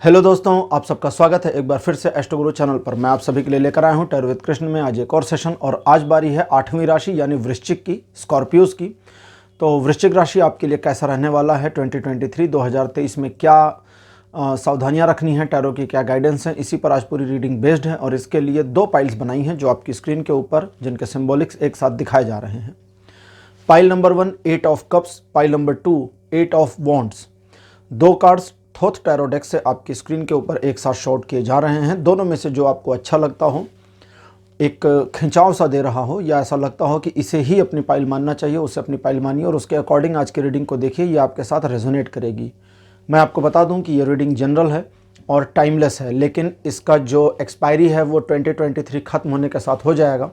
Hello दोस्तों, आप सबका स्वागत है एक बार फिर से एस्ट्रो गुरु चैनल पर। मैं आप सभी के लिए लेकर आया हूं टैरो विद कृष्ण में आज एक और सेशन। और आज बारी है 8वीं राशि यानी वृश्चिक की, स्कॉर्पियोज की। तो वृश्चिक राशि आपके लिए कैसा रहने वाला है 2023 में क्या सावधानियां रखनी है, टैरो की क्या गाइडेंस है, इसी पर आज पूरी रीडिंग बेस्ड है। और इसके लिए 2 पाइल्स बनाई हैं जो आपकी स्क्रीन के ऊपर जिनके सिम्बॉलिक्स एक साथ दिखाए जा रहे हैं। Pile number 1 8 of cups, pile number 2 8 of wands. 2 cards थोथ tarot deck से आपकी स्क्रीन के ऊपर एक साथ शॉट किए जा रहे हैं। दोनों में से जो आपको अच्छा लगता हो, एक खिंचाव सा दे रहा हो या ऐसा लगता हो कि इसे ही अपनी पाइल मानना चाहिए, उसे अपनी पाइल मानिए और उसके अकॉर्डिंग आज की रीडिंग को देखिए। ये आपके साथ रेजोनेट करेगी। मैं आपको बता दूं कि ये रीडिंग जनरल है और टाइमलेस है, लेकिन इसका जो एक्सपायरी है वो 2023 खत्म होने के साथ हो जाएगा।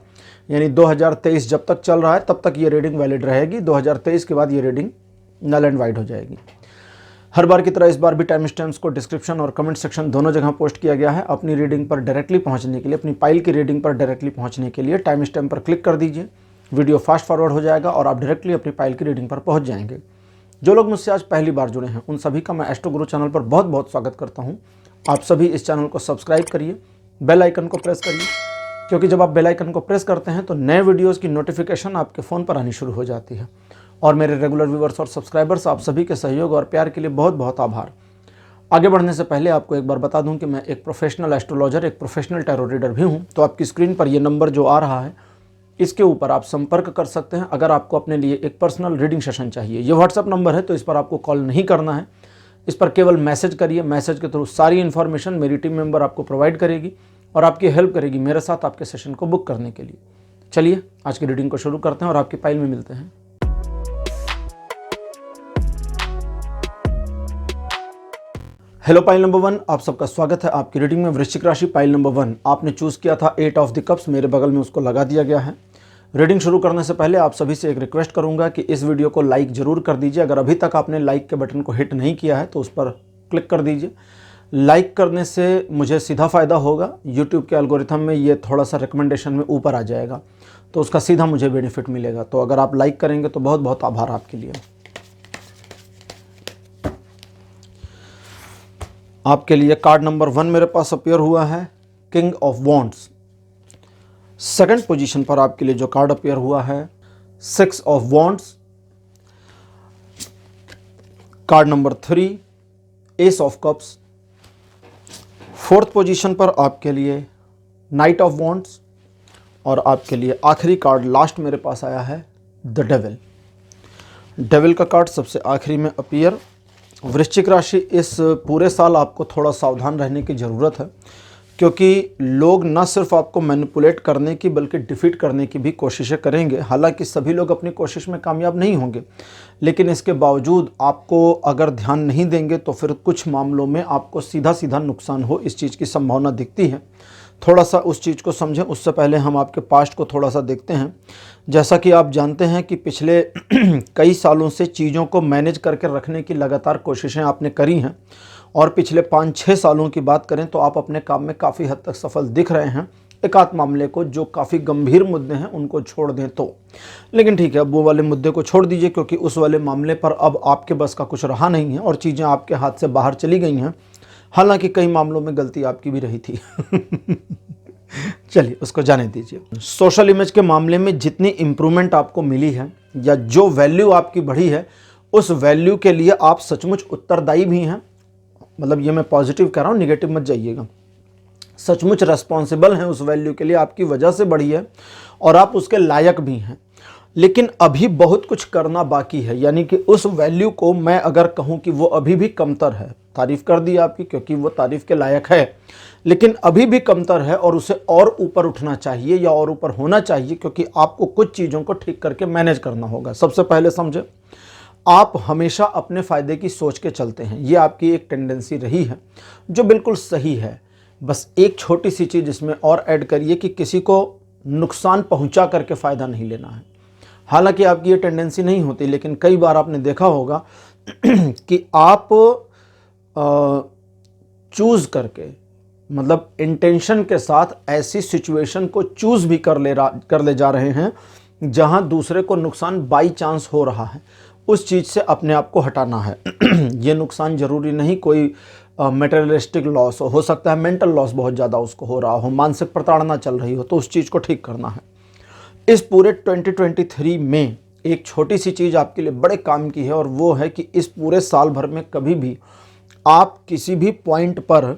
यानी 2023 जब तक चल रहा है तब तक ये रीडिंग वैलिड रहेगी। 2023 के बाद ये रीडिंग नल एंड वाइड हो जाएगी। हर बार की तरह इस बार भी टाइम स्टैम्प्स को डिस्क्रिप्शन और कमेंट सेक्शन दोनों जगह पोस्ट किया गया है। अपनी रीडिंग पर डायरेक्टली पहुंचने के लिए, अपनी पाइल की रीडिंग पर डायरेक्टली पहुंचने के लिए टाइम स्टैम्प पर क्लिक कर दीजिए। वीडियो फास्ट फॉरवर्ड हो जाएगा और आप डायरेक्टली अपनी पाइल की रीडिंग पर पहुंच जाएंगे। जो लोग मुझसे आज पहली बार जुड़े हैं उन सभी का मैं एस्ट्रो गुरु चैनल पर बहुत बहुत स्वागत करता हूँ। आप सभी इस चैनल को सब्सक्राइब करिए, बेल आइकन को प्रेस करिए, क्योंकि जब आप बेल आइकन को प्रेस करते हैं तो नए वीडियोज़ की नोटिफिकेशन आपके फ़ोन पर आनी शुरू हो जाती है। और मेरे रेगुलर व्यूवर्स और सब्सक्राइबर्स, आप सभी के सहयोग और प्यार के लिए बहुत बहुत आभार। आगे बढ़ने से पहले आपको एक बार बता दूं कि मैं एक प्रोफेशनल एस्ट्रोलॉजर, एक प्रोफेशनल टैरो रीडर भी हूं। तो आपकी स्क्रीन पर ये नंबर जो आ रहा है इसके ऊपर आप संपर्क कर सकते हैं अगर आपको अपने लिए एक पर्सनल रीडिंग सेशन चाहिए। ये व्हाट्सअप नंबर है तो इस पर आपको कॉल नहीं करना है, इस पर केवल मैसेज करिए। मैसेज के थ्रू सारी इन्फॉर्मेशन मेरी टीम मेंबर आपको प्रोवाइड करेगी और आपकी हेल्प करेगी मेरे साथ आपके सेशन को बुक करने के लिए। चलिए आज की रीडिंग को शुरू करते हैं और आपकी पाइल में मिलते हैं। हेलो पाइल नंबर 1, आप सबका स्वागत है आपकी रीडिंग में। वृश्चिक राशि, पाइल नंबर 1 आपने चूज़ किया था 8 ऑफ द कप्स, मेरे बगल में उसको लगा दिया गया है। रीडिंग शुरू करने से पहले आप सभी से एक रिक्वेस्ट करूंगा कि इस वीडियो को लाइक जरूर कर दीजिए। अगर अभी तक आपने लाइक के बटन को हिट नहीं किया है तो उस पर क्लिक कर दीजिए। लाइक करने से मुझे सीधा फ़ायदा होगा, यूट्यूब के एल्गोरिथम में ये थोड़ा सा रिकमेंडेशन में ऊपर आ जाएगा तो उसका सीधा मुझे बेनिफिट मिलेगा। तो अगर आप लाइक करेंगे तो बहुत बहुत आभार आपके लिए। आपके लिए कार्ड नंबर 1 मेरे पास अपीयर हुआ है, king of wands. Second position पर आपके लिए जो कार्ड अपीयर हुआ है, 6 of wands. Card number 3, S of cups. Fourth position पर आपके लिए नाइट ऑफ वॉन्ड्स। और आपके लिए आखिरी कार्ड लास्ट मेरे पास आया है, द डेविल। डेविल का कार्ड सबसे आखिरी में अपीयर। वृश्चिक राशि, इस पूरे साल आपको थोड़ा सावधान रहने की ज़रूरत है, क्योंकि लोग न सिर्फ आपको मैनिपुलेट करने की बल्कि डिफीट करने की भी कोशिशें करेंगे। हालांकि सभी लोग अपनी कोशिश में कामयाब नहीं होंगे, लेकिन इसके बावजूद आपको अगर ध्यान नहीं देंगे तो फिर कुछ मामलों में आपको सीधा सीधा नुकसान हो, इस चीज़ की संभावना दिखती है। थोड़ा सा उस चीज़ को समझें। उससे पहले हम आपके पास्ट को थोड़ा सा देखते हैं। जैसा कि आप जानते हैं कि पिछले कई सालों से चीज़ों को मैनेज करके रखने की लगातार कोशिशें आपने करी हैं और पिछले 5-6 सालों की बात करें तो आप अपने काम में काफ़ी हद तक सफल दिख रहे हैं। एक आध मामले को जो काफ़ी गंभीर मुद्दे हैं उनको छोड़ दें तो, लेकिन ठीक है, अब वो वाले मुद्दे को छोड़ दीजिए क्योंकि उस वाले मामले पर अब आपके बस का कुछ रहा नहीं है और चीज़ें आपके हाथ से बाहर चली गई हैं। हालांकि कई मामलों में गलती आपकी भी रही थी। चलिए उसको जाने दीजिए। सोशल इमेज के मामले में जितनी इम्प्रूवमेंट आपको मिली है या जो वैल्यू आपकी बढ़ी है, उस वैल्यू के लिए आप सचमुच उत्तरदायी भी हैं। मतलब ये मैं पॉजिटिव कह रहा हूँ, निगेटिव मत जाइएगा। सचमुच रेस्पॉन्सिबल हैं उस वैल्यू के लिए, आपकी वजह से बढ़ी है और आप उसके लायक भी हैं। लेकिन अभी बहुत कुछ करना बाकी है, यानी कि उस वैल्यू को मैं अगर कहूँ कि वो अभी भी कमतर है, तारीफ़ कर दी आपकी क्योंकि वो तारीफ़ के लायक है, लेकिन अभी भी कमतर है और उसे और ऊपर उठना चाहिए या और ऊपर होना चाहिए, क्योंकि आपको कुछ चीज़ों को ठीक करके मैनेज करना होगा। सबसे पहले समझे, आप हमेशा अपने फ़ायदे की सोच के चलते हैं। ये आपकी एक टेंडेंसी रही है जो बिल्कुल सही है। बस एक छोटी सी चीज़ इसमें और ऐड करिए कि किसी को नुकसान पहुंचा करके फ़ायदा नहीं लेना है। हालांकि आपकी ये टेंडेंसी नहीं होती, लेकिन कई बार आपने देखा होगा कि आप चूज़ करके, मतलब इंटेंशन के साथ ऐसी सिचुएशन को चूज़ भी कर ले जा रहे हैं जहां दूसरे को नुकसान बाई चांस हो रहा है। उस चीज़ से अपने आप को हटाना है। ये नुकसान ज़रूरी नहीं कोई मटेरियलिस्टिक लॉस हो सकता है मेंटल लॉस बहुत ज़्यादा उसको हो रहा हो, मानसिक प्रताड़ना चल रही हो, तो उस चीज़ को ठीक करना है। इस पूरे 2023 में एक छोटी सी चीज़ आपके लिए बड़े काम की है, और वो है कि इस पूरे साल भर में कभी भी आप किसी भी पॉइंट पर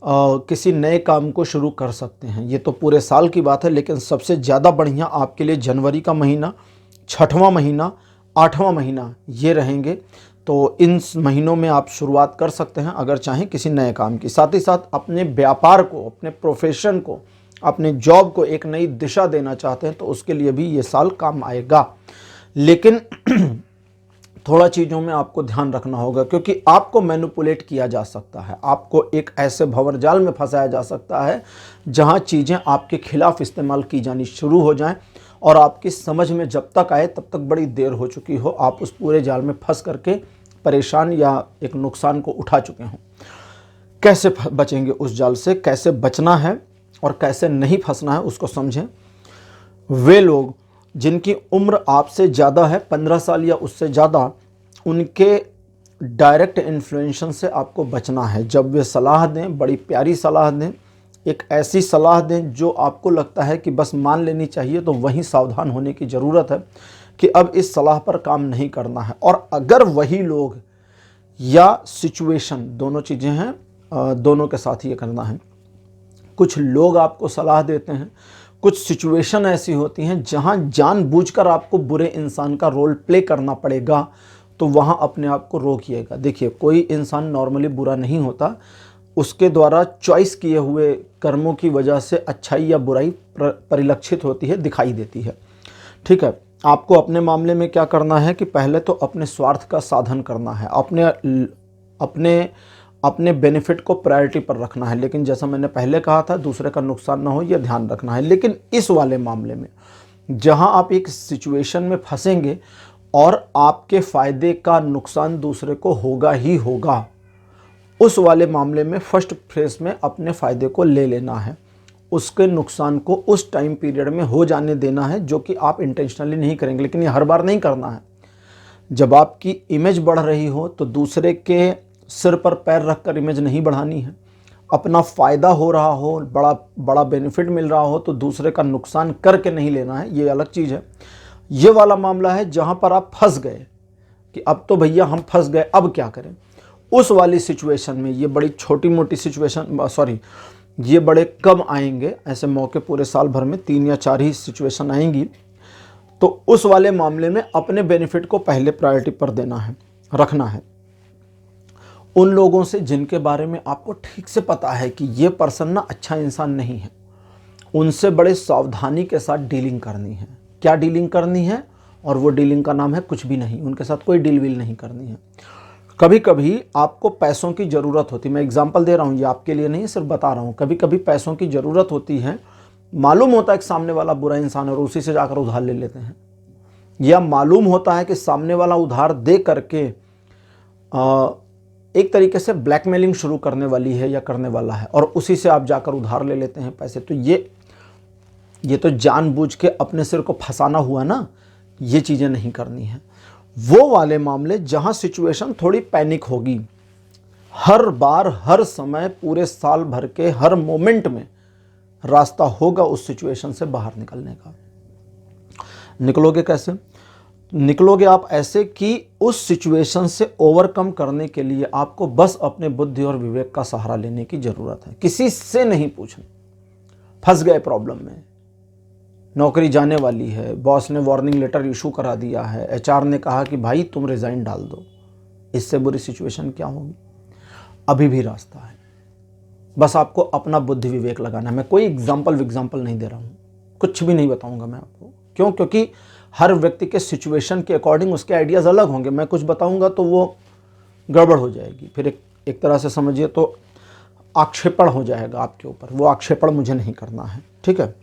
किसी नए काम को शुरू कर सकते हैं। ये तो पूरे साल की बात है, लेकिन सबसे ज़्यादा बढ़िया आपके लिए जनवरी का महीना, 6वां महीना, 8वां महीना ये रहेंगे। तो इन महीनों में आप शुरुआत कर सकते हैं अगर चाहें किसी नए काम की। साथ ही साथ अपने व्यापार को, अपने प्रोफेशन को, अपने जॉब को एक नई दिशा देना चाहते हैं तो उसके लिए भी ये साल काम आएगा। लेकिन थोड़ा चीज़ों में आपको ध्यान रखना होगा, क्योंकि आपको मैनिपुलेट किया जा सकता है, आपको एक ऐसे भंवरजाल में फंसाया जा सकता है जहां चीज़ें आपके खिलाफ इस्तेमाल की जानी शुरू हो जाएं, और आपकी समझ में जब तक आए तब तक बड़ी देर हो चुकी हो, आप उस पूरे जाल में फंस करके परेशान या एक नुकसान को उठा चुके हों। कैसे बचेंगे उस जाल से, कैसे बचना है और कैसे नहीं फंसना है उसको समझें। वे लोग जिनकी उम्र आपसे ज़्यादा है, 15 साल या उससे ज़्यादा, उनके डायरेक्ट इन्फ्लुएंशन से आपको बचना है। जब वे सलाह दें, बड़ी प्यारी सलाह दें, एक ऐसी सलाह दें जो आपको लगता है कि बस मान लेनी चाहिए, तो वहीं सावधान होने की ज़रूरत है कि अब इस सलाह पर काम नहीं करना है। और अगर वही लोग या सिचुएशन, दोनों चीज़ें हैं, दोनों के साथ ये करना है। कुछ लोग आपको सलाह देते हैं, कुछ सिचुएशन ऐसी होती हैं जहां जानबूझकर आपको बुरे इंसान का रोल प्ले करना पड़ेगा, तो वहां अपने आप को रोकिएगा। देखिए, कोई इंसान नॉर्मली बुरा नहीं होता, उसके द्वारा चॉइस किए हुए कर्मों की वजह से अच्छाई या बुराई परिलक्षित होती है, दिखाई देती है। ठीक है, आपको अपने मामले में क्या करना है कि पहले तो अपने स्वार्थ का साधन करना है, अपने बेनिफिट को प्रायोरिटी पर रखना है। लेकिन जैसा मैंने पहले कहा था, दूसरे का नुकसान ना हो यह ध्यान रखना है। लेकिन इस वाले मामले में जहां आप एक सिचुएशन में फंसेंगे और आपके फ़ायदे का नुकसान दूसरे को होगा ही होगा, उस वाले मामले में फर्स्ट फेज में अपने फ़ायदे को ले लेना है, उसके नुकसान को उस टाइम पीरियड में हो जाने देना है, जो कि आप इंटेंशनली नहीं करेंगे। लेकिन ये हर बार नहीं करना है। जब आपकी इमेज बढ़ रही हो तो दूसरे के सिर पर पैर रखकर इमेज नहीं बढ़ानी है। अपना फ़ायदा हो रहा हो, बड़ा बेनिफिट मिल रहा हो, तो दूसरे का नुकसान करके नहीं लेना है, ये अलग चीज़ है। ये वाला मामला है जहाँ पर आप फंस गए कि अब तो भैया हम फंस गए, अब क्या करें। उस वाली सिचुएशन में, ये बड़ी छोटी मोटी सिचुएशन, ये बड़े कम आएंगे ऐसे मौके, पूरे साल भर में 3 या 4 ही सिचुएशन आएंगी। तो उस वाले मामले में अपने बेनिफिट को पहले प्रायोरिटी पर देना है, रखना है। उन लोगों से जिनके बारे में आपको ठीक से पता है कि ये पर्सन ना अच्छा इंसान नहीं है, उनसे बड़े सावधानी के साथ डीलिंग करनी है। क्या डीलिंग करनी है? और वो डीलिंग का नाम है कुछ भी नहीं। उनके साथ कोई डील वील नहीं करनी है। कभी कभी आपको पैसों की ज़रूरत होती है, मैं एग्जांपल दे रहा हूँ, ये आपके लिए नहीं, सिर्फ बता रहा हूँ। कभी कभी पैसों की ज़रूरत होती है, मालूम होता है कि सामने वाला बुरा इंसान है और उसी से जाकर उधार ले लेते हैं, या मालूम होता है कि सामने वाला उधार दे करके एक तरीके से ब्लैकमेलिंग शुरू करने वाली है या करने वाला है, और उसी से आप जाकर उधार ले लेते हैं पैसे। तो ये तो जानबूझ के अपने सिर को फंसाना हुआ ना, ये चीज़ें नहीं करनी है। वो वाले मामले जहां सिचुएशन थोड़ी पैनिक होगी, हर बार, हर समय, पूरे साल भर के हर मोमेंट में रास्ता होगा उस सिचुएशन से बाहर निकलने का। निकलोगे कैसे? निकलोगे आप ऐसे कि उस सिचुएशन से ओवरकम करने के लिए आपको बस अपने बुद्धि और विवेक का सहारा लेने की ज़रूरत है, किसी से नहीं पूछना। फंस गए प्रॉब्लम में, नौकरी जाने वाली है, बॉस ने वार्निंग लेटर इशू करा दिया है, एचआर ने कहा कि भाई तुम रिज़ाइन डाल दो, इससे बुरी सिचुएशन क्या होगी? अभी भी रास्ता है, बस आपको अपना बुद्धि विवेक लगाना है। मैं कोई एग्जाम्पल नहीं दे रहा हूँ, कुछ भी नहीं बताऊँगा मैं आपको। क्यों? क्योंकि हर व्यक्ति के सिचुएशन के अकॉर्डिंग उसके आइडियाज़ अलग होंगे। मैं कुछ बताऊँगा तो वो गड़बड़ हो जाएगी, फिर एक तरह से समझिए तो आक्षेपण हो जाएगा आपके ऊपर। वो आक्षेपण मुझे नहीं करना है, ठीक है।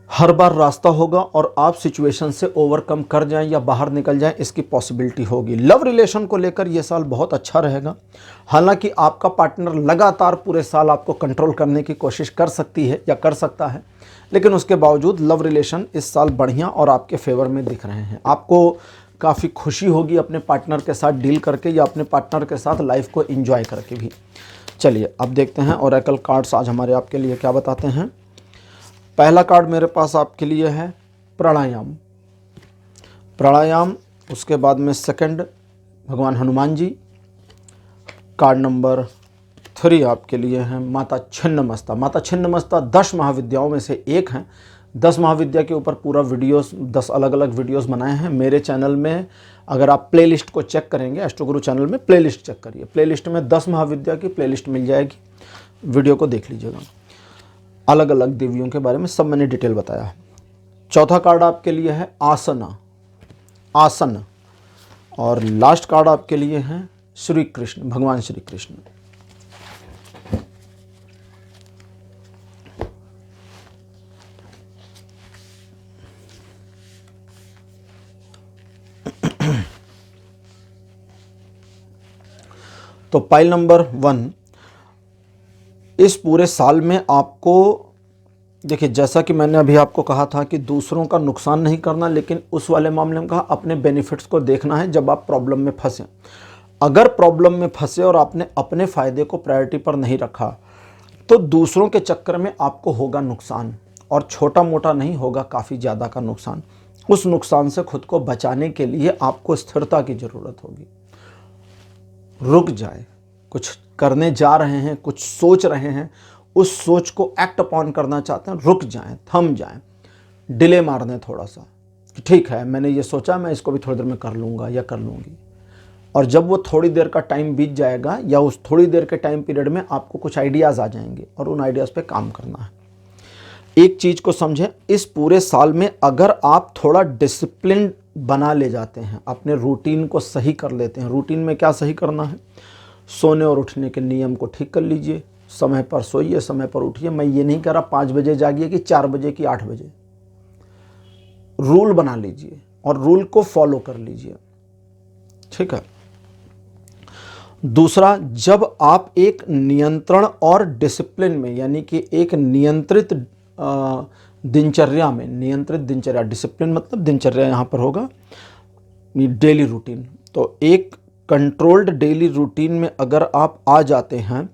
हर बार रास्ता होगा और आप सिचुएशन से ओवरकम कर जाएं या बाहर निकल जाएं, इसकी पॉसिबिलिटी होगी। लव रिलेशन को लेकर ये साल बहुत अच्छा रहेगा। हालांकि आपका पार्टनर लगातार पूरे साल आपको कंट्रोल करने की कोशिश कर सकती है या कर सकता है, लेकिन उसके बावजूद लव रिलेशन इस साल बढ़िया और आपके फेवर में दिख रहे हैं। आपको काफ़ी खुशी होगी अपने पार्टनर के साथ डील करके या अपने पार्टनर के साथ लाइफ को एंजॉय करके भी। चलिए अब देखते हैं ओरेकल कार्ड्स आज हमारे आपके लिए क्या बताते हैं। पहला कार्ड मेरे पास आपके लिए है प्राणायाम। प्राणायाम, उसके बाद में सेकंड भगवान हनुमान जी। कार्ड नंबर 3 आपके लिए है माता छिन्नमस्ता। माता छिन्नमस्ता 10 महाविद्याओं में से एक हैं। 10 महाविद्या के ऊपर पूरा वीडियोस 10 अलग अलग वीडियोस बनाए हैं मेरे चैनल में। अगर आप प्लेलिस्ट को चेक करेंगे, एस्ट्रोगुरु चैनल में प्लेलिस्ट चेक करिए, प्लेलिस्ट में 10 महाविद्या की प्लेलिस्ट मिल जाएगी, वीडियो को देख लीजिएगा। अलग अलग देवियों के बारे में सब मैंने डिटेल बताया है। चौथा कार्ड आपके लिए है आसना, आसन। और लास्ट कार्ड आपके लिए है श्री कृष्ण, भगवान श्री कृष्ण। तो पाइल नंबर 1, इस पूरे साल में आपको देखिए, जैसा कि मैंने अभी आपको कहा था कि दूसरों का नुकसान नहीं करना, लेकिन उस वाले मामले में कहा अपने बेनिफिट्स को देखना है जब आप प्रॉब्लम में फंसे। अगर प्रॉब्लम में फंसे और आपने अपने फ़ायदे को प्रायोरिटी पर नहीं रखा तो दूसरों के चक्कर में आपको होगा नुकसान, और छोटा मोटा नहीं होगा, काफ़ी ज़्यादा का नुकसान। उस नुकसान से खुद को बचाने के लिए आपको स्थिरता की ज़रूरत होगी। रुक जाए, कुछ करने जा रहे हैं, कुछ सोच रहे हैं, उस सोच को एक्ट अपॉन करना चाहते हैं, रुक जाएं, थम जाएं, डिले मार दें थोड़ा सा कि ठीक है मैंने ये सोचा, मैं इसको भी थोड़ी देर में कर लूँगा या कर लूँगी। और जब वो थोड़ी देर का टाइम बीत जाएगा या उस थोड़ी देर के टाइम पीरियड में आपको कुछ आइडियाज़ आ जाएंगे और उन आइडियाज़ पे काम करना है। एक चीज़ को समझें, इस पूरे साल में अगर आप थोड़ा डिसिप्लिन बना ले जाते हैं, अपने रूटीन को सही कर लेते हैं। रूटीन में क्या सही करना है? सोने और उठने के नियम को ठीक कर लीजिए, समय पर सोइए, समय पर उठिए। मैं ये नहीं कह रहा 5 बजे जागिए कि 4 बजे कि 8 बजे। रूल बना लीजिए और रूल को फॉलो कर लीजिए, ठीक है। दूसरा, जब आप एक नियंत्रण और डिसिप्लिन में, यानी कि एक नियंत्रित दिनचर्या में, नियंत्रित दिनचर्या, डिसिप्लिन मतलब दिनचर्या यहाँ पर होगा डेली रूटीन, तो एक कंट्रोल्ड डेली रूटीन में अगर आप आ जाते हैं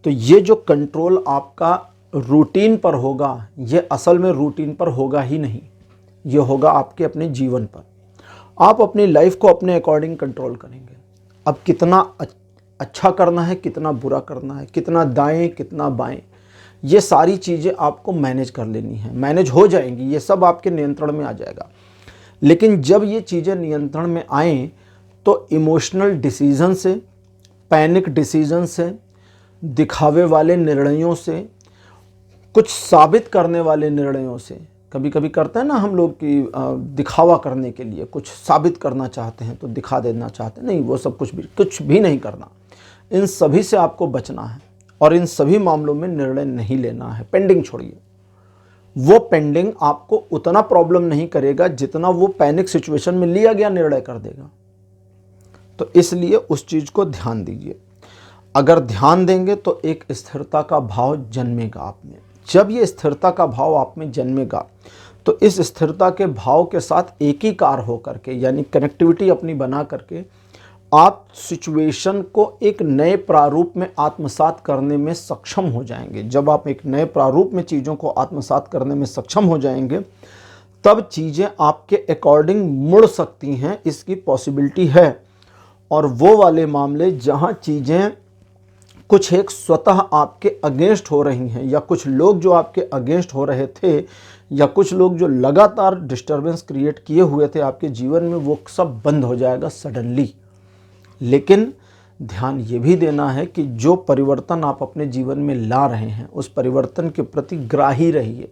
तो ये जो कंट्रोल आपका रूटीन पर होगा, ये असल में रूटीन पर होगा ही नहीं, ये होगा आपके अपने जीवन पर। आप अपनी लाइफ को अपने अकॉर्डिंग कंट्रोल करेंगे। अब कितना अच्छा करना है, कितना बुरा करना है, कितना दाएं कितना बाएं, ये सारी चीज़ें आपको मैनेज कर लेनी है। मैनेज हो जाएंगी, ये सब आपके नियंत्रण में आ जाएगा। लेकिन जब ये चीज़ें नियंत्रण में आएँ तो इमोशनल डिसीजन से, पैनिक डिसीजन से, दिखावे वाले निर्णयों से, कुछ साबित करने वाले निर्णयों से, कभी कभी करते हैं ना हम लोग कि दिखावा करने के लिए कुछ साबित करना चाहते हैं तो दिखा देना चाहते हैं, नहीं, वो सब कुछ भी नहीं करना। इन सभी से आपको बचना है और इन सभी मामलों में निर्णय नहीं लेना है। पेंडिंग छोड़िए, वो पेंडिंग आपको उतना प्रॉब्लम नहीं करेगा जितना वो पैनिक सिचुएशन में लिया गया निर्णय कर देगा। तो इसलिए उस चीज़ को ध्यान दीजिए। अगर ध्यान देंगे तो एक स्थिरता का भाव जन्मेगा आप में। जब ये स्थिरता का भाव आप में जन्मेगा तो इस स्थिरता के भाव के साथ एकीकार होकर के, यानी कनेक्टिविटी अपनी बना करके, आप सिचुएशन को एक नए प्रारूप में आत्मसात करने में सक्षम हो जाएंगे। जब आप एक नए प्रारूप में चीज़ों को आत्मसात करने में सक्षम हो जाएंगे तब चीज़ें आपके अकॉर्डिंग मुड़ सकती हैं, इसकी पॉसिबिलिटी है। और वो वाले मामले जहाँ चीज़ें कुछ एक स्वतः आपके अगेंस्ट हो रही हैं, या कुछ लोग जो आपके अगेंस्ट हो रहे थे, या कुछ लोग जो लगातार डिस्टर्बेंस क्रिएट किए हुए थे आपके जीवन में, वो सब बंद हो जाएगा सडनली। लेकिन ध्यान ये भी देना है कि जो परिवर्तन आप अपने जीवन में ला रहे हैं उस परिवर्तन के प्रति ग्राही रहिए,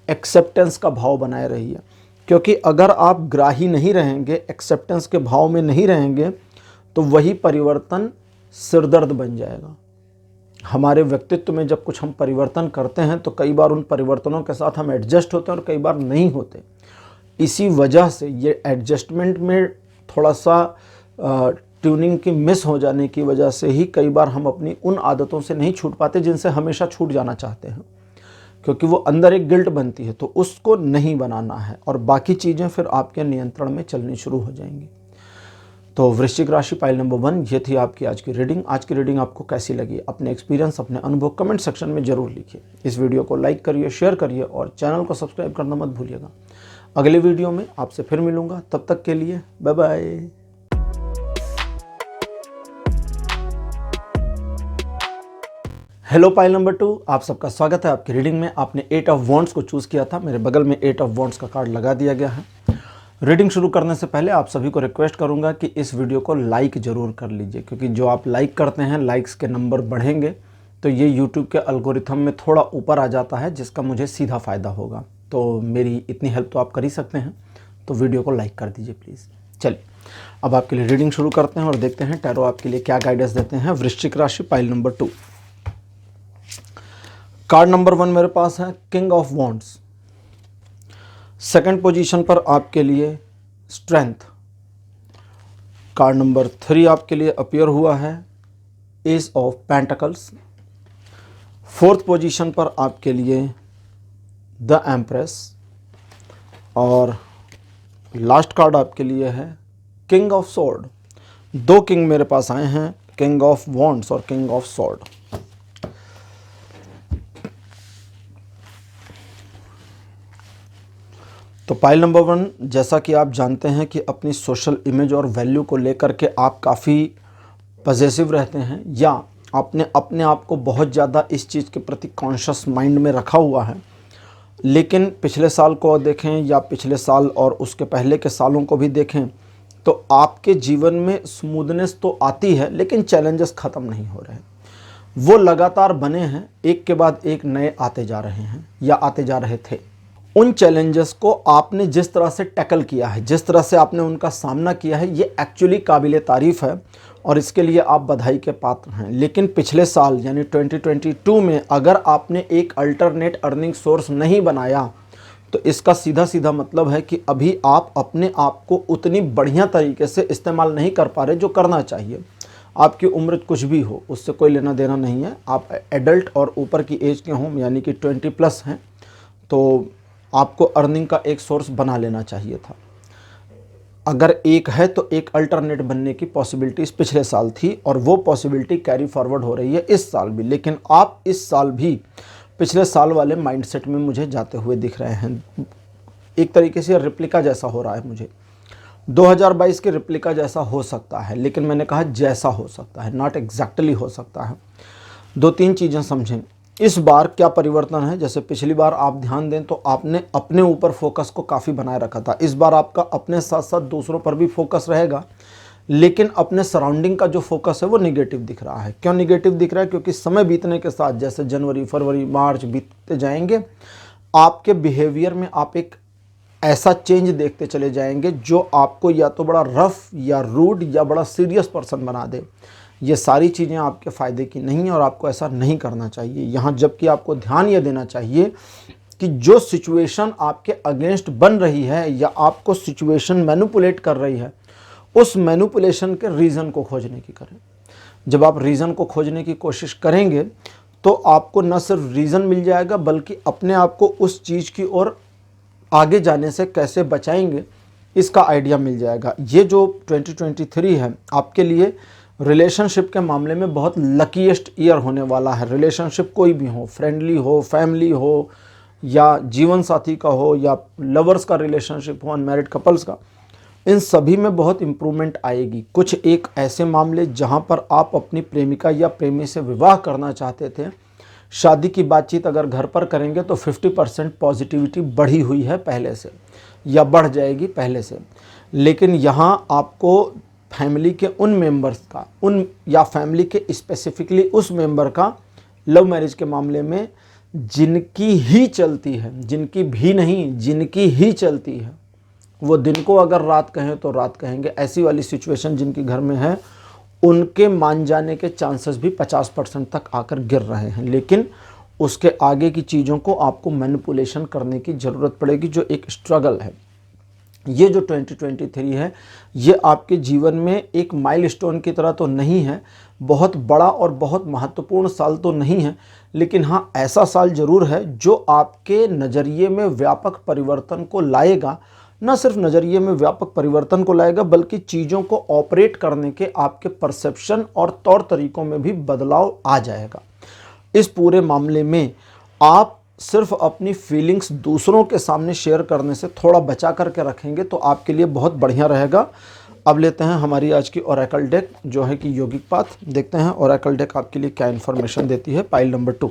एक्सेप्टेंस का भाव बनाए रहिए। क्योंकि अगर आप ग्राही नहीं रहेंगे, एक्सेप्टेंस के भाव में नहीं रहेंगे, तो वही परिवर्तन सिरदर्द बन जाएगा। हमारे व्यक्तित्व में जब कुछ हम परिवर्तन करते हैं तो कई बार उन परिवर्तनों के साथ हम एडजस्ट होते हैं और कई बार नहीं होते। इसी वजह से ये एडजस्टमेंट में थोड़ा सा ट्यूनिंग की मिस हो जाने की वजह से ही कई बार हम अपनी उन आदतों से नहीं छूट पाते जिनसे हमेशा छूट जाना चाहते हैं। क्योंकि वो अंदर एक गिल्ट बनती है, तो उसको नहीं बनाना है और बाकी चीज़ें फिर आपके नियंत्रण में चलनी शुरू हो जाएंगी। तो वृश्चिक राशि पाइल नंबर 1, ये थी आपकी आज की रीडिंग। आज की रीडिंग आपको कैसी लगी? अपने एक्सपीरियंस, अपने अनुभव कमेंट सेक्शन में जरूर लिखिए। इस वीडियो को लाइक करिए, शेयर करिए और चैनल को सब्सक्राइब करना मत भूलिएगा। अगले वीडियो में आपसे फिर मिलूंगा, तब तक के लिए bye bye. Hello pile number 2, आप सबका स्वागत है आपकी रीडिंग में। आपने 8 ऑफ वॉन्ड्स को चूज़ किया था, मेरे बगल में 8 ऑफ वॉन्ड्स का कार्ड लगा दिया गया है। रीडिंग शुरू करने से पहले आप सभी को रिक्वेस्ट करूंगा कि इस वीडियो को लाइक ज़रूर कर लीजिए, क्योंकि जो आप लाइक करते हैं, लाइक्स के नंबर बढ़ेंगे तो ये यूट्यूब के एल्गोरिथम में थोड़ा ऊपर आ जाता है, जिसका मुझे सीधा फ़ायदा होगा। तो मेरी इतनी हेल्प तो आप कर ही सकते हैं, तो वीडियो को लाइक कर दीजिए प्लीज़। चलिए अब आपके लिए रीडिंग शुरू करते हैं और देखते हैं टैरो आपके लिए क्या गाइडेंस देते हैं। वृश्चिक राशि पाइल नंबर 2, कार्ड नंबर 1 मेरे पास है king of wands. Second position पर आपके लिए स्ट्रेंथ। कार्ड नंबर 3 आपके लिए अपीयर हुआ है S of pentacles. Fourth position पर आपके लिए द एम्प्रेस और लास्ट कार्ड आपके लिए है किंग ऑफ स्वॉर्ड। 2 किंग मेरे पास आए हैं, किंग ऑफ वॉन्ड्स और किंग ऑफ स्वॉर्ड। तो पाइल नंबर 1, जैसा कि आप जानते हैं कि अपनी सोशल इमेज और वैल्यू को लेकर के आप काफ़ी पॉजिटिव रहते हैं, या आपने अपने आप को बहुत ज़्यादा इस चीज़ के प्रति कॉन्शियस माइंड में रखा हुआ है। लेकिन पिछले साल को देखें या पिछले साल और उसके पहले के सालों को भी देखें तो आपके जीवन में स्मूथनेस तो आती है, लेकिन चैलेंजेस ख़त्म नहीं हो रहे। वो लगातार बने हैं, एक के बाद एक नए आते जा रहे हैं या आते जा रहे थे। उन चैलेंजेस को आपने जिस तरह से टैकल किया है, जिस तरह से आपने उनका सामना किया है, ये एक्चुअली काबिले तारीफ़ है और इसके लिए आप बधाई के पात्र हैं। लेकिन पिछले साल यानी 2022 में अगर आपने एक अल्टरनेट अर्निंग सोर्स नहीं बनाया तो इसका सीधा सीधा मतलब है कि अभी आप अपने आप को उतनी बढ़िया तरीके से इस्तेमाल नहीं कर पा रहे जो करना चाहिए। आपकी उम्र कुछ भी हो, उससे कोई लेना देना नहीं है। आप एडल्ट और ऊपर की एज के हों, यानी कि 20+ हैं, तो आपको अर्निंग का एक सोर्स बना लेना चाहिए था। अगर एक है तो एक अल्टरनेट बनने की पॉसिबिलिटीज़ पिछले साल थी और वो पॉसिबिलिटी कैरी फॉरवर्ड हो रही है इस साल भी। लेकिन आप इस साल भी पिछले साल वाले माइंडसेट में मुझे जाते हुए दिख रहे हैं। एक तरीके से रिप्लिका जैसा हो रहा है मुझे, 2022 के रिप्लिका जैसा हो सकता है, लेकिन मैंने कहा जैसा हो सकता है, नॉट एग्जैक्टली हो सकता है। 2-3 चीज़ें समझें। इस बार क्या परिवर्तन है? जैसे पिछली बार आप ध्यान दें तो आपने अपने ऊपर फोकस को काफ़ी बनाए रखा था। इस बार आपका अपने साथ साथ दूसरों पर भी फोकस रहेगा, लेकिन अपने सराउंडिंग का जो फोकस है वो निगेटिव दिख रहा है। क्यों निगेटिव दिख रहा है? क्योंकि समय बीतने के साथ, जैसे जनवरी, फरवरी, मार्च बीतते जाएंगे, आपके बिहेवियर में आप एक ऐसा चेंज देखते चले जाएंगे जो आपको या तो बड़ा रफ या रूड या बड़ा सीरियस पर्सन बना दे। ये सारी चीज़ें आपके फ़ायदे की नहीं है और आपको ऐसा नहीं करना चाहिए यहाँ। जबकि आपको ध्यान ये देना चाहिए कि जो सिचुएशन आपके अगेंस्ट बन रही है या आपको सिचुएशन मैनिपुलेट कर रही है, उस मैनिपुलेशन के रीज़न को खोजने की करें। जब आप रीज़न को खोजने की कोशिश करेंगे तो आपको न सिर्फ रीज़न मिल जाएगा, बल्कि अपने आप को उस चीज़ की ओर आगे जाने से कैसे बचाएंगे इसका आइडिया मिल जाएगा। ये जो 2023 है आपके लिए रिलेशनशिप के मामले में बहुत लकीएस्ट ईयर होने वाला है। रिलेशनशिप कोई भी हो, फ्रेंडली हो, फैमिली हो, या जीवन साथी का हो, या लवर्स का रिलेशनशिप हो, अनमैरिड कपल्स का, इन सभी में बहुत इम्प्रूवमेंट आएगी। कुछ एक ऐसे मामले जहां पर आप अपनी प्रेमिका या प्रेमी से विवाह करना चाहते थे, शादी की बातचीत अगर घर पर करेंगे तो 50% पॉजिटिविटी बढ़ी हुई है पहले से, या बढ़ जाएगी पहले से। लेकिन यहाँ आपको फैमिली के उन मेंबर्स का, या फैमिली के स्पेसिफिकली उस मेंबर का लव मैरिज के मामले में जिनकी ही चलती है, जिनकी भी नहीं, जिनकी ही चलती है, वो दिन को अगर रात कहें तो रात कहेंगे, ऐसी वाली सिचुएशन जिनकी घर में है, उनके मान जाने के चांसेस भी 50% तक आकर गिर रहे हैं। लेकिन उसके आगे की चीज़ों को आपको मैनिपुलेशन करने की ज़रूरत पड़ेगी, जो एक स्ट्रगल है। ये जो 2023 है ये आपके जीवन में एक माइलस्टोन की तरह तो नहीं है, बहुत बड़ा और बहुत महत्वपूर्ण साल तो नहीं है, लेकिन हाँ ऐसा साल जरूर है जो आपके नज़रिए में व्यापक परिवर्तन को लाएगा। न सिर्फ नज़रिए में व्यापक परिवर्तन को लाएगा बल्कि चीज़ों को ऑपरेट करने के आपके परसेप्शन और तौर तरीक़ों में भी बदलाव आ जाएगा। इस पूरे मामले में आप सिर्फ अपनी फीलिंग्स दूसरों के सामने शेयर करने से थोड़ा बचा करके रखेंगे तो आपके लिए बहुत बढ़िया रहेगा। अब लेते हैं हमारी आज की ओरेकल डेक जो है कि यौगिक पाथ। देखते हैं ओरेकल डेक आपके लिए क्या इन्फॉर्मेशन देती है। Pile number 2।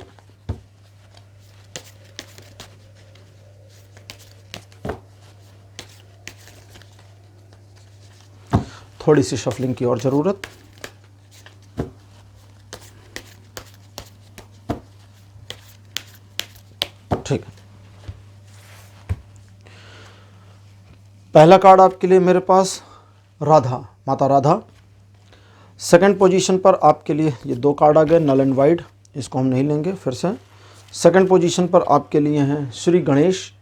थोड़ी सी शफलिंग की और ज़रूरत। ठीक है, पहला कार्ड आपके लिए मेरे पास राधा, माता राधा। सेकंड पोजीशन पर आपके लिए ये 2 कार्ड आ गए, नल एंड वाइड, इसको हम नहीं लेंगे फिर से। सेकंड पोजीशन पर आपके लिए हैं श्री गणेश।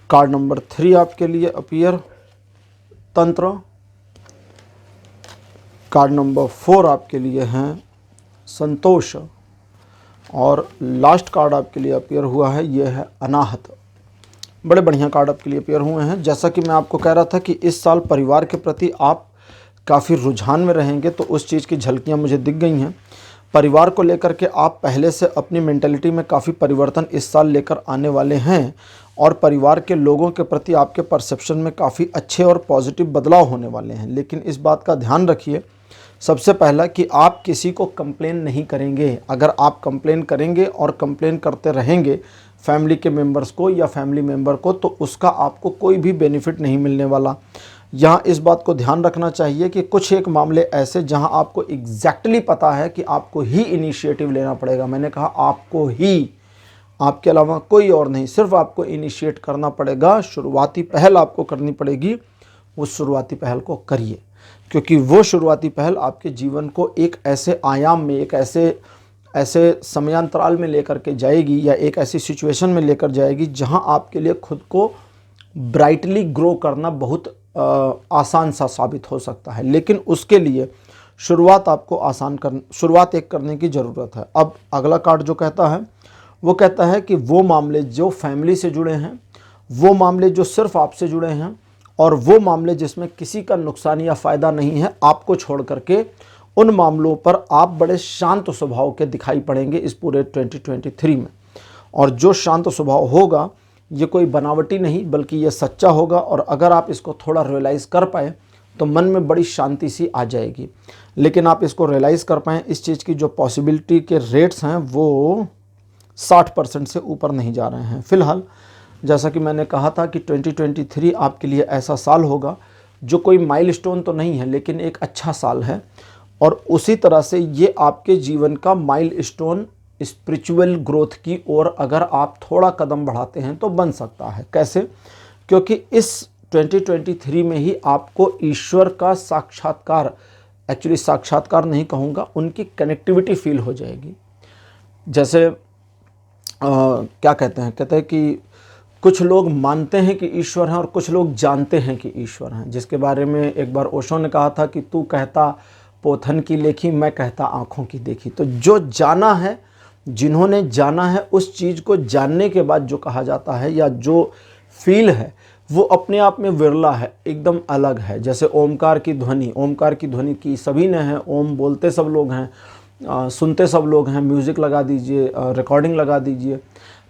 कार्ड नंबर 3 आपके लिए अपीयर तंत्र। कार्ड नंबर 4 आपके लिए हैं संतोष। और लास्ट कार्ड आपके लिए अपीयर हुआ है ये है अनाहत। बड़े बढ़िया कार्ड आपके लिए अपीयर हुए हैं। जैसा कि मैं आपको कह रहा था कि इस साल परिवार के प्रति आप काफ़ी रुझान में रहेंगे, तो उस चीज़ की झलकियां मुझे दिख गई हैं। परिवार को लेकर के आप पहले से अपनी मेंटालिटी में काफ़ी परिवर्तन इस साल लेकर आने वाले हैं और परिवार के लोगों के प्रति आपके परसेप्शन में काफ़ी अच्छे और पॉजिटिव बदलाव होने वाले हैं। लेकिन इस बात का ध्यान रखिए सबसे पहला कि आप किसी को कंप्लेन नहीं करेंगे। अगर आप कंप्लेन करेंगे और कंप्लेन करते रहेंगे फैमिली के मेंबर्स को या फैमिली मेंबर को, तो उसका आपको कोई भी बेनिफिट नहीं मिलने वाला। यहाँ इस बात को ध्यान रखना चाहिए कि कुछ एक मामले ऐसे जहाँ आपको एग्जैक्टली पता है कि आपको ही इनिशिएटिव लेना पड़ेगा। मैंने कहा आपको ही, आपके अलावा कोई और नहीं, सिर्फ आपको इनिशिएट करना पड़ेगा। शुरुआती पहल आपको करनी पड़ेगी, उस शुरुआती पहल को करिए, क्योंकि वो शुरुआती पहल आपके जीवन को एक ऐसे आयाम में, एक ऐसे समयांतराल में लेकर के जाएगी या एक ऐसी सिचुएशन में लेकर जाएगी जहां आपके लिए खुद को ब्राइटली ग्रो करना बहुत आसान सा साबित हो सकता है। लेकिन उसके लिए शुरुआत आपको शुरुआत करने की ज़रूरत है। अब अगला कार्ड जो कहता है वो कहता है कि वो मामले जो फैमिली से जुड़े हैं, वो मामले जो सिर्फ आपसे जुड़े हैं और वो मामले जिसमें किसी का नुकसान या फ़ायदा नहीं है, आपको छोड़ करके उन मामलों पर आप बड़े शांत स्वभाव के दिखाई पड़ेंगे इस पूरे 2023 में। और जो शांत स्वभाव होगा ये कोई बनावटी नहीं बल्कि ये सच्चा होगा। और अगर आप इसको थोड़ा रियलाइज़ कर पाए तो मन में बड़ी शांति सी आ जाएगी। लेकिन आप इसको रियलाइज़ कर पाएँ, इस चीज़ की जो पॉसिबिलिटी के रेट्स हैं वो 60% से ऊपर नहीं जा रहे हैं फ़िलहाल। जैसा कि मैंने कहा था कि 2023 आपके लिए ऐसा साल होगा जो कोई माइलस्टोन तो नहीं है लेकिन एक अच्छा साल है। और उसी तरह से ये आपके जीवन का माइलस्टोन स्पिरिचुअल ग्रोथ की ओर अगर आप थोड़ा कदम बढ़ाते हैं तो बन सकता है। कैसे? क्योंकि इस 2023 में ही आपको ईश्वर का साक्षात्कार, एक्चुअली साक्षात्कार नहीं कहूँगा, उनकी कनेक्टिविटी फील हो जाएगी। जैसे क्या कहते हैं कि कुछ लोग मानते हैं कि ईश्वर हैं और कुछ लोग जानते हैं कि ईश्वर हैं, जिसके बारे में एक बार ओशो ने कहा था कि तू कहता पोथन की लेखी, मैं कहता आँखों की देखी। तो जो जाना है, जिन्होंने जाना है, उस चीज़ को जानने के बाद जो कहा जाता है या जो फील है वो अपने आप में विरला है, एकदम अलग है। जैसे ओमकार की ध्वनि की सभी ने है, ओम बोलते सब लोग हैं, सुनते सब लोग हैं, म्यूज़िक लगा दीजिए, रिकॉर्डिंग लगा दीजिए।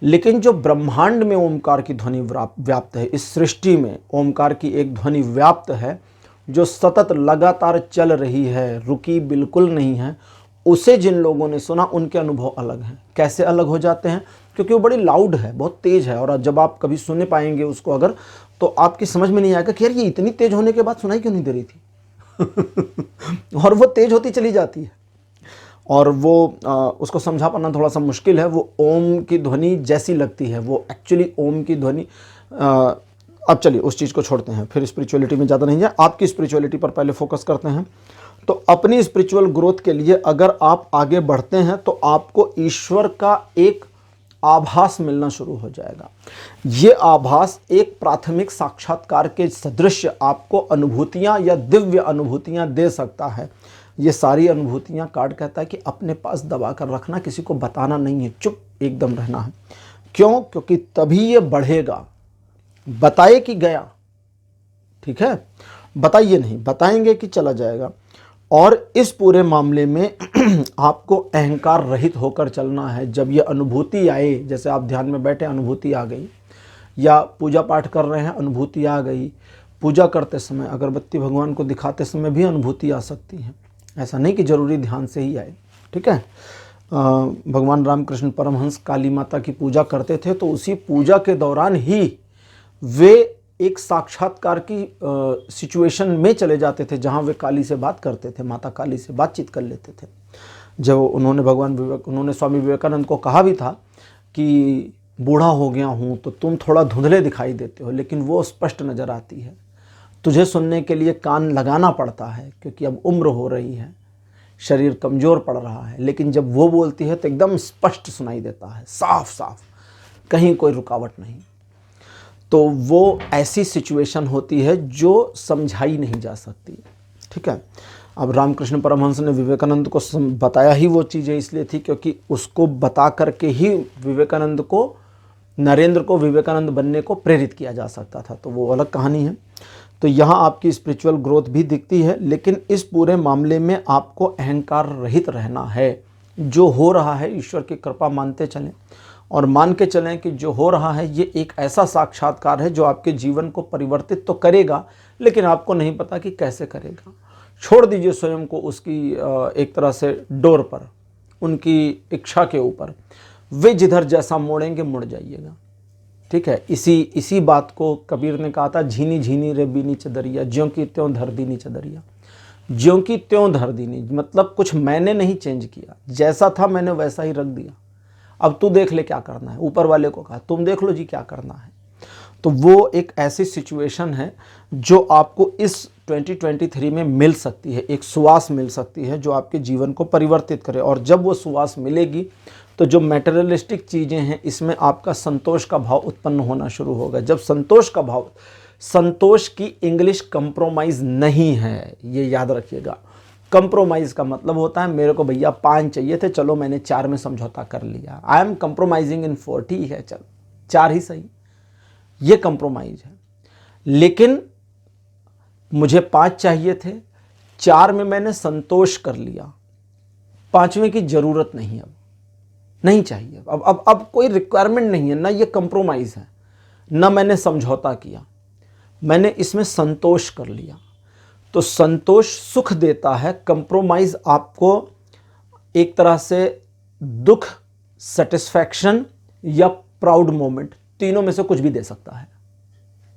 लेकिन जो ब्रह्मांड में ओमकार की ध्वनि व्याप्त है, इस सृष्टि में ओमकार की एक ध्वनि व्याप्त है जो सतत लगातार चल रही है, रुकी बिल्कुल नहीं है, उसे जिन लोगों ने सुना उनके अनुभव अलग हैं। कैसे अलग हो जाते हैं? क्योंकि वो बड़ी लाउड है, बहुत तेज़ है। और जब आप कभी सुनने पाएंगे उसको अगर, तो आपकी समझ में नहीं आएगा कि यार ये इतनी तेज़ होने के बाद सुनाई क्यों नहीं दे रही थी और वो तेज़ होती चली जाती है और वो उसको समझा पाना थोड़ा सा मुश्किल है। वो ओम की ध्वनि जैसी लगती है, वो एक्चुअली ओम की ध्वनि। अब चलिए उस चीज़ को छोड़ते हैं, फिर स्पिरिचुअलिटी में ज़्यादा नहीं है, आपकी स्पिरिचुअलिटी पर पहले फोकस करते हैं। तो अपनी स्पिरिचुअल ग्रोथ के लिए अगर आप आगे बढ़ते हैं तो आपको ईश्वर का एक आभास मिलना शुरू हो जाएगा। ये आभास एक प्राथमिक साक्षात्कार के सदृश आपको अनुभूतियां या दिव्य अनुभूतियां दे सकता है। ये सारी अनुभूतियां कार्ड कहता है कि अपने पास दबा कर रखना, किसी को बताना नहीं है, चुप एकदम रहना है। क्यों? क्योंकि तभी ये बढ़ेगा। बताए कि गया, ठीक है, बताइए नहीं, बताएंगे कि चला जाएगा। और इस पूरे मामले में आपको अहंकार रहित होकर चलना है। जब ये अनुभूति आए, जैसे आप ध्यान में बैठे अनुभूति आ गई, या पूजा पाठ कर रहे हैं अनुभूति आ गई, पूजा करते समय अगरबत्ती भगवान को दिखाते समय भी अनुभूति आ सकती है। ऐसा नहीं कि जरूरी ध्यान से ही आए, ठीक है। भगवान रामकृष्ण परमहंस काली माता की पूजा करते थे, तो उसी पूजा के दौरान ही वे एक साक्षात्कार की सिचुएशन में चले जाते थे, जहाँ वे काली से बात करते थे, माता काली से बातचीत कर लेते थे। जब उन्होंने स्वामी विवेकानंद को कहा भी था कि बूढ़ा हो गया हूँ तो तुम थोड़ा धुंधले दिखाई देते हो, लेकिन वो स्पष्ट नज़र आती है। तुझे सुनने के लिए कान लगाना पड़ता है, क्योंकि अब उम्र हो रही है, शरीर कमज़ोर पड़ रहा है, लेकिन जब वो बोलती है तो एकदम स्पष्ट सुनाई देता है, साफ साफ, कहीं कोई रुकावट नहीं। तो वो ऐसी सिचुएशन होती है जो समझाई नहीं जा सकती, ठीक है। अब रामकृष्ण परमहंस ने विवेकानंद को बताया ही वो चीज़ें इसलिए थी क्योंकि उसको बता करके ही नरेंद्र को विवेकानंद बनने को प्रेरित किया जा सकता था। तो वो अलग कहानी है। तो यहाँ आपकी स्पिरिचुअल ग्रोथ भी दिखती है, लेकिन इस पूरे मामले में आपको अहंकार रहित रहना है। जो हो रहा है ईश्वर की कृपा मानते चलें, और मान के चलें कि जो हो रहा है ये एक ऐसा साक्षात्कार है जो आपके जीवन को परिवर्तित तो करेगा, लेकिन आपको नहीं पता कि कैसे करेगा। छोड़ दीजिए स्वयं को उसकी एक तरह से डोर पर, उनकी इच्छा के ऊपर। वे जिधर जैसा मोड़ेंगे मुड़ जाइएगा, ठीक है। इसी बात को कबीर ने कहा था, झीनी झीनी रे बीनी चदरिया, ज्यों की त्यों धर दीनी चदरिया। ज्यों की त्यों धर दीनी मतलब कुछ मैंने नहीं चेंज किया, जैसा था मैंने वैसा ही रख दिया। अब तू देख ले क्या करना है। ऊपर वाले को कहा तुम देख लो जी क्या करना है। तो वो एक ऐसी सिचुएशन है जो आपको इस 2023 में मिल सकती है, एक सुवास मिल सकती है जो आपके जीवन को परिवर्तित करे। और जब वो सुवास मिलेगी तो जो मैटेरियलिस्टिक चीज़ें हैं इसमें आपका संतोष का भाव उत्पन्न होना शुरू होगा। जब संतोष का भाव, संतोष की इंग्लिश कंप्रोमाइज़ नहीं है, ये याद रखिएगा। कंप्रोमाइज़ का मतलब होता है मेरे को भैया 5 चाहिए थे, चलो मैंने 4 में समझौता कर लिया। आई एम कंप्रोमाइजिंग इन 4, ठीक है चलो 4 ही सही, ये कंप्रोमाइज़ है। लेकिन मुझे 5 चाहिए थे, 4 में मैंने संतोष कर लिया, 5वें की ज़रूरत नहीं, अब नहीं चाहिए, अब कोई रिक्वायरमेंट नहीं है। ना ये कंप्रोमाइज़ है, ना मैंने समझौता किया, मैंने इसमें संतोष कर लिया। तो संतोष सुख देता है, कंप्रोमाइज़ आपको एक तरह से दुख, सेटिस्फैक्शन या प्राउड मोमेंट, तीनों में से कुछ भी दे सकता है,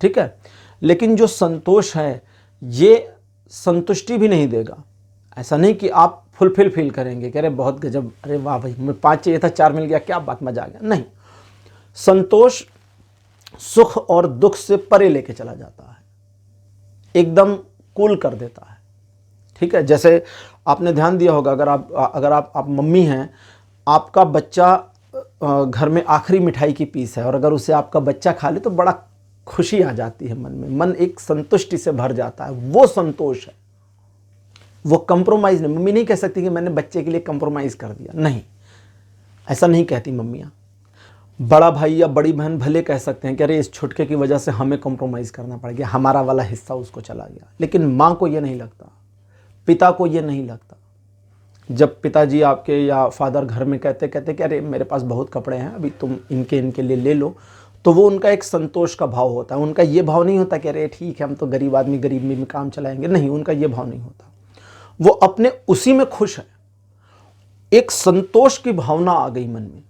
ठीक है। लेकिन जो संतोष है ये संतुष्टि भी नहीं देगा। ऐसा नहीं कि आप फुलफिल फील करेंगे, कह रहे बहुत गजब, अरे वाह भाई मैं 5 चाहिए था 4 मिल गया, क्या बात, मजा आ गया। नहीं, संतोष सुख और दुख से परे लेके चला जाता है, एकदम कूल कर देता है, ठीक है। जैसे आपने ध्यान दिया होगा, अगर आप मम्मी हैं, आपका बच्चा घर में आखिरी मिठाई की पीस है और अगर उसे आपका बच्चा खा ले तो बड़ा खुशी आ जाती है मन में, मन एक संतुष्टि से भर जाता है। वो संतोष है, वो कंप्रोमाइज़ नहीं। मम्मी नहीं कह सकती कि मैंने बच्चे के लिए कंप्रोमाइज़ कर दिया, नहीं, ऐसा नहीं कहती मम्मियाँ। बड़ा भाई या बड़ी बहन भले कह सकते हैं कि अरे इस छुटके की वजह से हमें कंप्रोमाइज़ करना पड़ गया, हमारा वाला हिस्सा उसको चला गया। लेकिन माँ को ये नहीं लगता, पिता को ये नहीं लगता। जब पिताजी आपके या फादर घर में कहते कि अरे मेरे पास बहुत कपड़े हैं, अभी तुम इनके लिए ले लो, तो वो उनका एक संतोष का भाव होता है। उनका ये भाव नहीं होता कि अरे ठीक है हम तो गरीब आदमी, गरीब में काम चलाएंगे, नहीं, उनका ये भाव नहीं होता। वो अपने उसी में खुश है। एक संतोष की भावना आ गई मन में,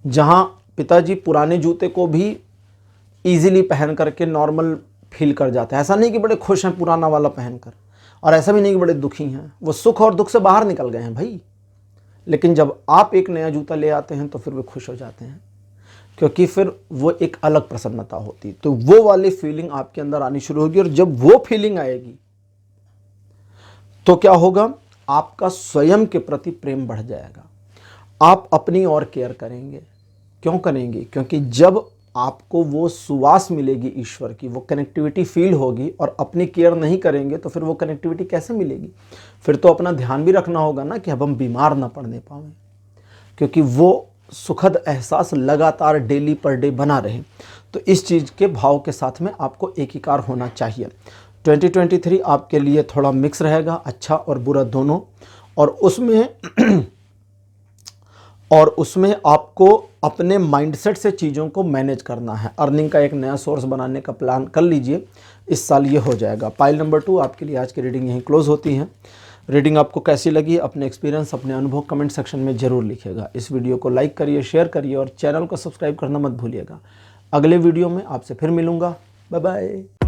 जहां पिताजी पुराने जूते को भी इजीली पहन करके नॉर्मल फील कर जाते हैं। ऐसा नहीं कि बड़े खुश हैं पुराना वाला पहनकर, और ऐसा भी नहीं कि बड़े दुखी हैं, वो सुख और दुख से बाहर निकल गए हैं भाई। लेकिन जब आप एक नया जूता ले आते हैं तो फिर वे खुश हो जाते हैं, क्योंकि फिर वो एक अलग प्रसन्नता होती। तो वो वाली फीलिंग आपके अंदर आनी शुरू होगी, और जब वो फीलिंग आएगी तो क्या होगा, आपका स्वयं के प्रति प्रेम बढ़ जाएगा, आप अपनी और केयर करेंगे, क्यों करेंगे? क्योंकि जब आपको वो सुवास मिलेगी ईश्वर की, वो कनेक्टिविटी फील होगी और अपनी केयर नहीं करेंगे तो फिर वो कनेक्टिविटी कैसे मिलेगी? फिर तो अपना ध्यान भी रखना होगा ना कि अब हम बीमार ना पड़ने पाएं, क्योंकि वो सुखद एहसास लगातार डेली पर डे बना रहे। तो इस चीज़ के भाव के साथ में आपको एकीकार होना चाहिए। 2023 आपके लिए थोड़ा मिक्स रहेगा, अच्छा और बुरा दोनों, और उसमें आपको अपने माइंडसेट से चीज़ों को मैनेज करना है। अर्निंग का एक नया सोर्स बनाने का प्लान कर लीजिए, इस साल ये हो जाएगा। पाइल नंबर 2 आपके लिए आज की रीडिंग यहीं क्लोज होती है। रीडिंग आपको कैसी लगी, अपने एक्सपीरियंस, अपने अनुभव कमेंट सेक्शन में ज़रूर लिखिएगा। इस वीडियो को लाइक करिए, शेयर करिए और चैनल को सब्सक्राइब करना मत भूलिएगा। अगले वीडियो में आपसे फिर मिलूँगा। Bye bye.